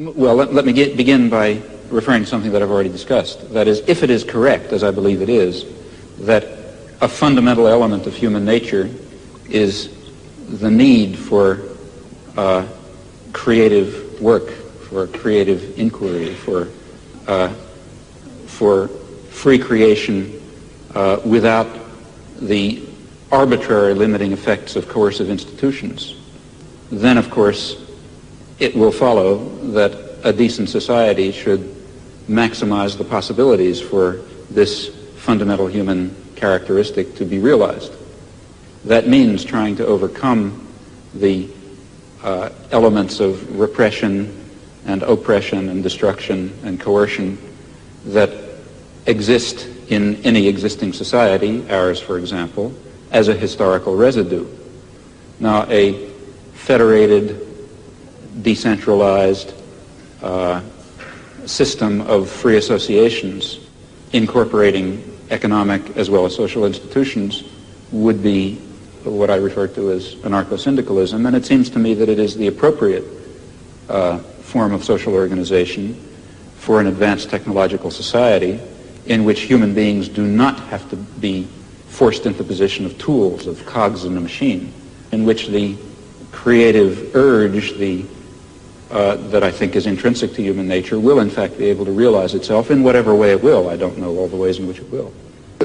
Well, let me begin by referring to something that I've already discussed. That is, if it is correct, as I believe it is, that a fundamental element of human nature is the need for creative work, for creative inquiry, for free creation without the arbitrary limiting effects of coercive institutions, then of course it will follow that a decent society should maximize the possibilities for this fundamental human characteristic to be realized. That means trying to overcome the elements of repression and oppression and destruction and coercion that exist in any existing society, ours for example, as a historical residue. Now, a federated, decentralized system of free associations incorporating economic as well as social institutions would be what I refer to as anarcho-syndicalism, and it seems to me that it is the appropriate form of social organization for an advanced technological society in which human beings do not have to be forced into the position of tools, of cogs in a machine, in which the creative urge, that I think is intrinsic to human nature, will in fact be able to realize itself in whatever way it will. I don't know all the ways in which it will.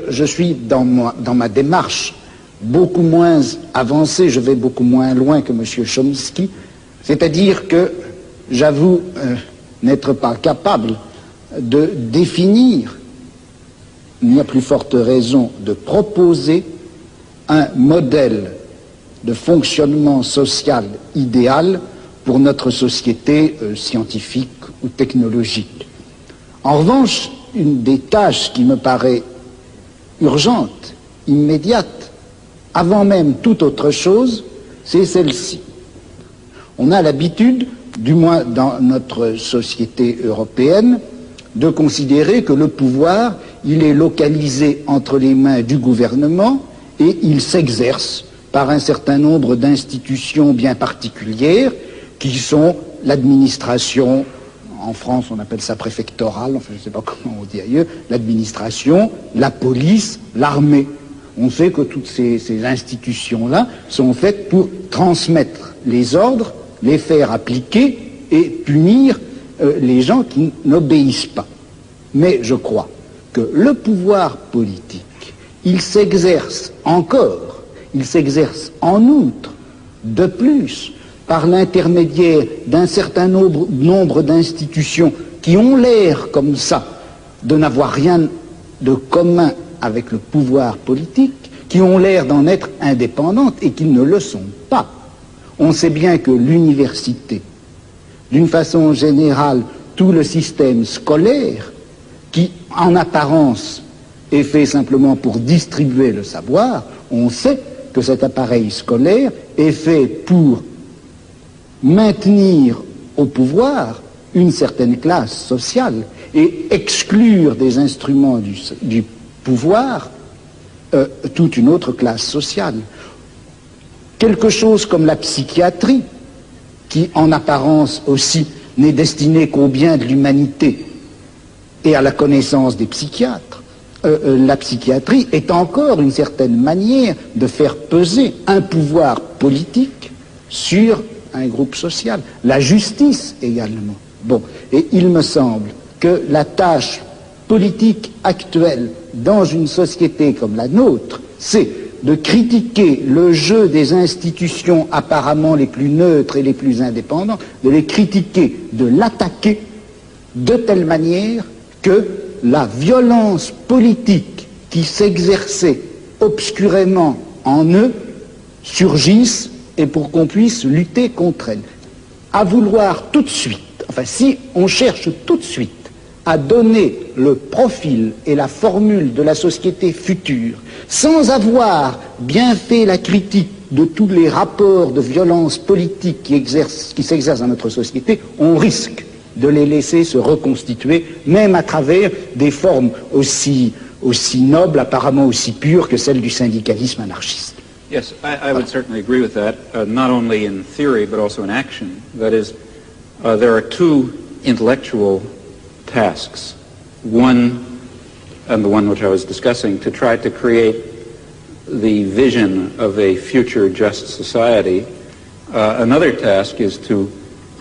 Je suis dans ma démarche beaucoup moins avancé, je vais beaucoup moins loin que M. Chomsky, c'est-à-dire que j'avoue n'être pas capable de définir, ni à plus forte raison de proposer un modèle de fonctionnement social idéal pour notre société scientifique ou technologique. En revanche, une des tâches qui me paraît urgente, immédiate, avant même toute autre chose, c'est celle-ci. On a l'habitude, du moins dans notre société européenne, de considérer que le pouvoir, il est localisé entre les mains du gouvernement et il s'exerce par un certain nombre d'institutions bien particulières qui sont l'administration, en France on appelle ça préfectorale, enfin je ne sais pas comment on dit ailleurs, l'administration, la police, l'armée. On sait que toutes ces institutions-là sont faites pour transmettre les ordres, les faire appliquer et punir les gens qui n'obéissent pas. Mais je crois que le pouvoir politique, il s'exerce encore, il s'exerce en outre, de plus, par l'intermédiaire d'un certain nombre d'institutions qui ont l'air comme ça de n'avoir rien de commun avec le pouvoir politique, qui ont l'air d'en être indépendantes et qui ne le sont pas. On sait bien que l'université, d'une façon générale, tout le système scolaire, qui en apparence est fait simplement pour distribuer le savoir, on sait que cet appareil scolaire est fait pour maintenir au pouvoir une certaine classe sociale et exclure des instruments du pouvoir toute une autre classe sociale. Quelque chose comme la psychiatrie, qui en apparence aussi n'est destinée qu'au bien de l'humanité et à la connaissance des psychiatres, la psychiatrie est encore une certaine manière de faire peser un pouvoir politique sur un groupe social. La justice également. Bon, et il me semble que la tâche politique actuelle dans une société comme la nôtre, c'est de critiquer le jeu des institutions apparemment les plus neutres et les plus indépendantes, de les critiquer, de l'attaquer de telle manière que la violence politique qui s'exerçait obscurément en eux surgisse et pour qu'on puisse lutter contre elle. À vouloir tout de suite, enfin si on cherche tout de suite à donner le profil et la formule de la société future, sans avoir bien fait la critique de tous les rapports de violence politique qui s'exercent dans notre société, on risque de les laisser se reconstituer, même à travers des formes aussi nobles, apparemment aussi pures que celles du syndicalisme anarchiste. Yes, I would certainly agree with that, not only in theory but also in action. That is, there are two intellectual tasks. One, and the one which I was discussing, to try to create the vision of a future just society. Another task is to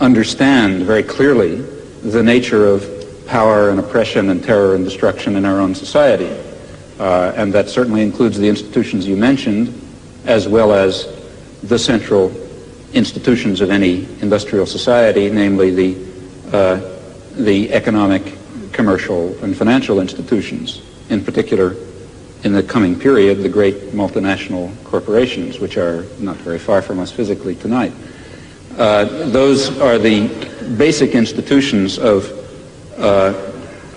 understand very clearly the nature of power and oppression and terror and destruction in our own society. And that certainly includes the institutions you mentioned, as well as the central institutions of any industrial society, namely the economic, commercial, and financial institutions. In particular, in the coming period, the great multinational corporations, which are not very far from us physically tonight. Those are the basic institutions of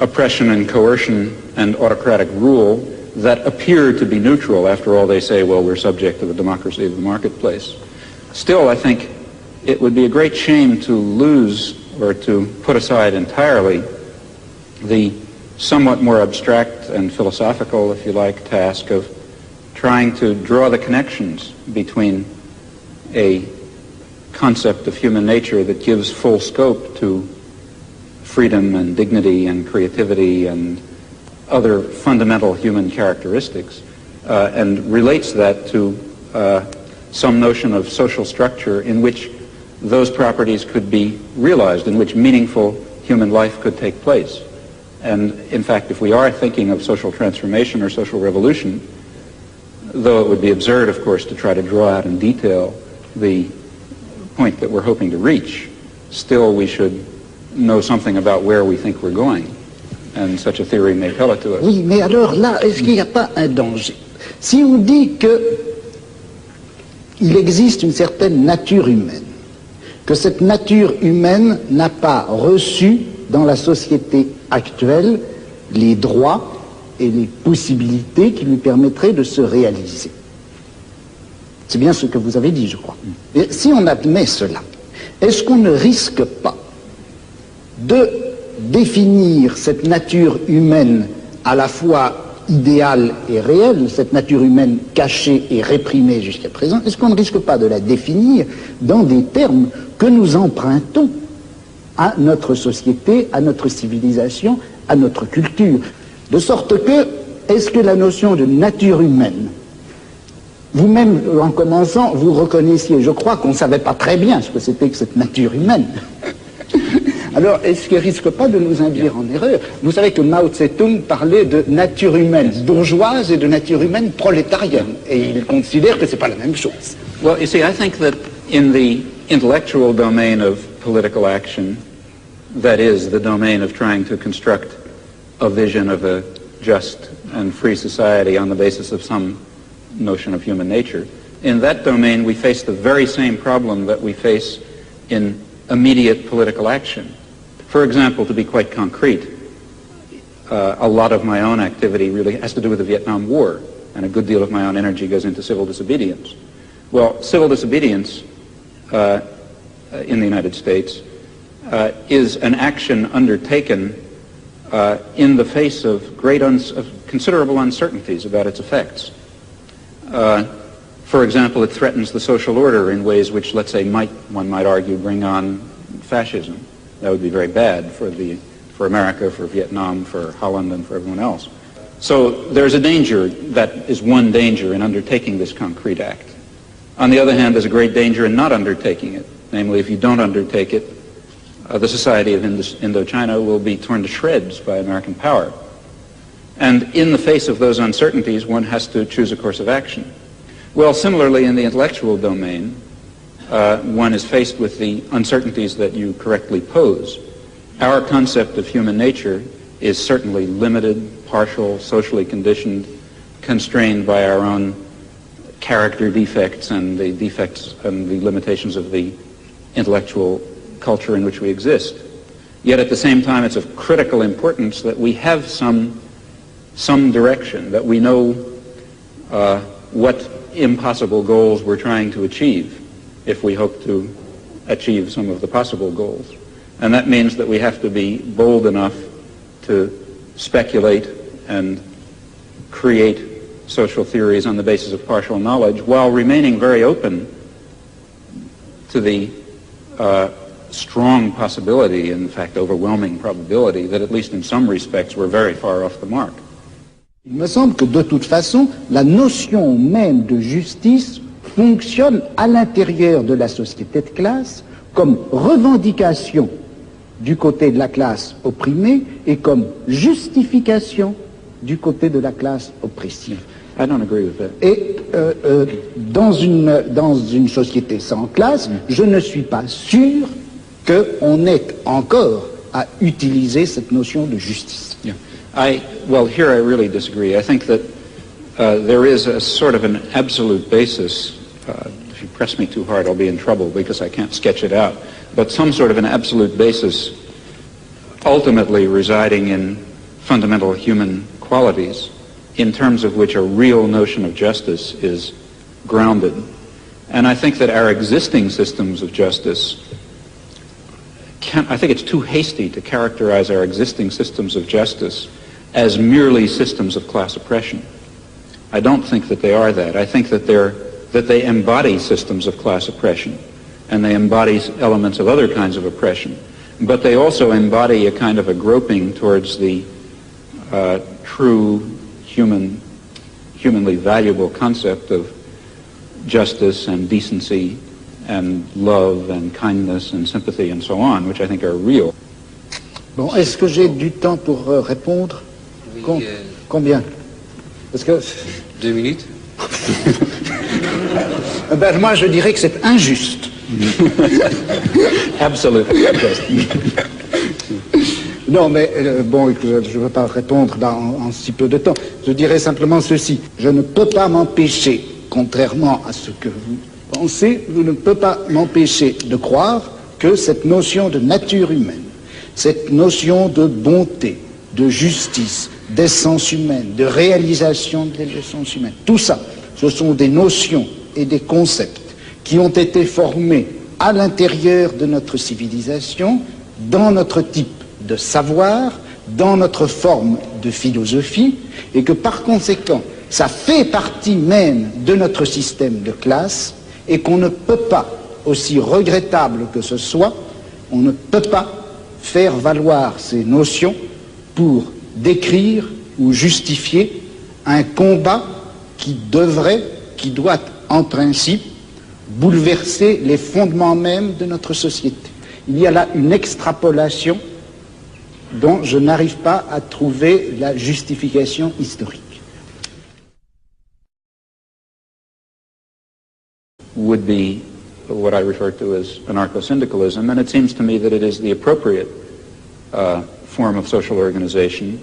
oppression and coercion and autocratic rule that appear to be neutral. After all, they say, well, we're subject to the democracy of the marketplace. Still, I think it would be a great shame to lose or to put aside entirely the somewhat more abstract and philosophical, if you like, task of trying to draw the connections between a concept of human nature that gives full scope to freedom and dignity and creativity and other fundamental human characteristics, and relates that to some notion of social structure in which those properties could be realized, in which meaningful human life could take place. And in fact, if we are thinking of social transformation or social revolution, though it would be absurd, of course, to try to draw out in detail the point that we're hoping to reach, still we should know something about where we think we're going. And such a theory may tell it to us. Oui, mais alors là, est-ce qu'il n'y a pas un danger? Si on dit qu'il existe une certaine nature humaine, que cette nature humaine n'a pas reçu dans la société actuelle les droits et les possibilités qui lui permettraient de se réaliser. C'est bien ce que vous avez dit, je crois. Et si on admet cela, est-ce qu'on ne risque pas de définir cette nature humaine à la fois idéale et réelle, cette nature humaine cachée et réprimée jusqu'à présent, est-ce qu'on ne risque pas de la définir dans des termes que nous empruntons à notre société, à notre civilisation, à notre culture? De sorte que, est-ce que la notion de nature humaine, vous-même, en commençant, vous reconnaissiez, je crois qu'on ne savait pas très bien ce que c'était que cette nature humaine. Alors, est-ce qu'il ne risque pas de nous induire en erreur? Vous savez que Mao Tse-tung parlait de nature humaine bourgeoise et de nature humaine prolétarienne, et il considère que ce n'est pas la même chose. Well, you see, I think that in the intellectual domain of political action, that is, the domain of trying to construct a vision of a just and free society on the basis of some notion of human nature, in that domain we face the very same problem that we face in immediate political action. For example, to be quite concrete, a lot of my own activity really has to do with the Vietnam War, and a good deal of my own energy goes into civil disobedience. Well, civil disobedience in the United States is an action undertaken in the face of considerable uncertainties about its effects. For example, it threatens the social order in ways which, let's say, one might argue, bring on fascism. That would be very bad for America, for Vietnam, for Holland, and for everyone else. So there's a danger, that is one danger in undertaking this concrete act. On the other hand, there's a great danger in not undertaking it. Namely, if you don't undertake it, the society of Indochina will be torn to shreds by American power. And in the face of those uncertainties, one has to choose a course of action. Well, similarly, in the intellectual domain, one is faced with the uncertainties that you correctly pose. Our concept of human nature is certainly limited, partial, socially conditioned, constrained by our own character defects and the defects and the limitations of the intellectual culture in which we exist. Yet at the same time, it's of critical importance that we have some direction, that we know what impossible goals we're trying to achieve if we hope to achieve some of the possible goals. And that means that we have to be bold enough to speculate and create social theories on the basis of partial knowledge while remaining very open to the strong possibility, in fact overwhelming probability, that at least in some respects we're very far off the mark. Il me semble que de toute façon, la notion même de justice fonctionne à l'intérieur de la société de classe comme revendication du côté de la classe opprimée et comme justification du côté de la classe oppressive. I don't agree with that. Et dans une société sans classe, je ne suis pas sûr qu'on ait encore à utiliser cette notion de justice. Yeah. Well, here I really disagree. I think that there is a sort of an absolute basis. If you press me too hard, I'll be in trouble because I can't sketch it out. But some sort of an absolute basis ultimately residing in fundamental human qualities in terms of which a real notion of justice is grounded. And I think that our existing systems of justice I think it's too hasty to characterize our existing systems of justice as merely systems of class oppression. I don't think that they are that. I think that they embody systems of class oppression, and they embody elements of other kinds of oppression, but they also embody a kind of a groping towards the true humanly valuable concept of justice and decency and love and kindness and sympathy and so on, which I think are real. Bon, est-ce que j'ai du temps pour répondre? Oui, Combien? Parce que 2 minutes. Ben, moi, je dirais que c'est injuste. Absolutely. Non, mais bon, je ne veux pas répondre en si peu de temps. Je dirais simplement ceci. Je ne peux pas m'empêcher, contrairement à ce que vous pensez, je ne peux pas m'empêcher de croire que cette notion de nature humaine, cette notion de bonté, de justice, d'essence humaine, de réalisation de l'essence humaine, tout ça, ce sont des notions et des concepts qui ont été formés à l'intérieur de notre civilisation, dans notre type de savoir, dans notre forme de philosophie, et que par conséquent, ça fait partie même de notre système de classe, et qu'on ne peut pas, aussi regrettable que ce soit, on ne peut pas faire valoir ces notions pour décrire ou justifier un combat qui doit en principe bouleverser les fondements même de notre société. Il y a là une extrapolation dont je n'arrive pas à trouver la justification historique. Would be what I refer to as anarcho-syndicalism, and it seems to me that it is the appropriate form of social organization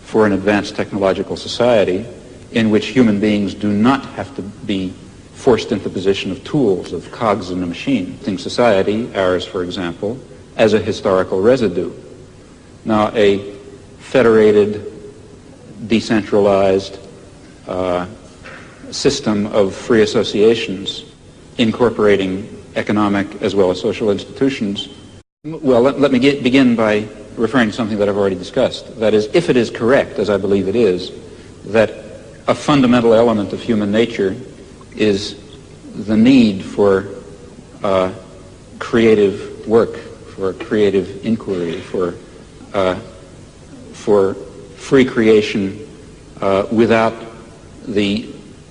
for an advanced technological society in which human beings do not have to be forced into the position of tools, of cogs in a machine. Think society, ours for example, as a historical residue. Now a federated, decentralized system of free associations incorporating economic as well as social institutions. Well, let me begin by referring to something that I've already discussed. That is, if it is correct, as I believe it is, that a fundamental element of human nature is the need for creative work, for creative inquiry, for free creation without the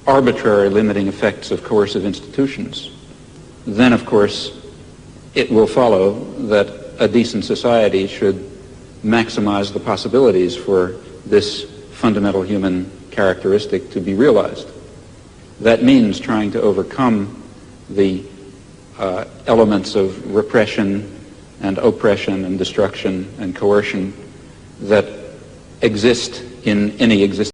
arbitrary limiting effects of coercive institutions, then of course it will follow that a decent society should maximize the possibilities for this fundamental human characteristic to be realized. That means trying to overcome the elements of repression and oppression and destruction and coercion that exist in any existing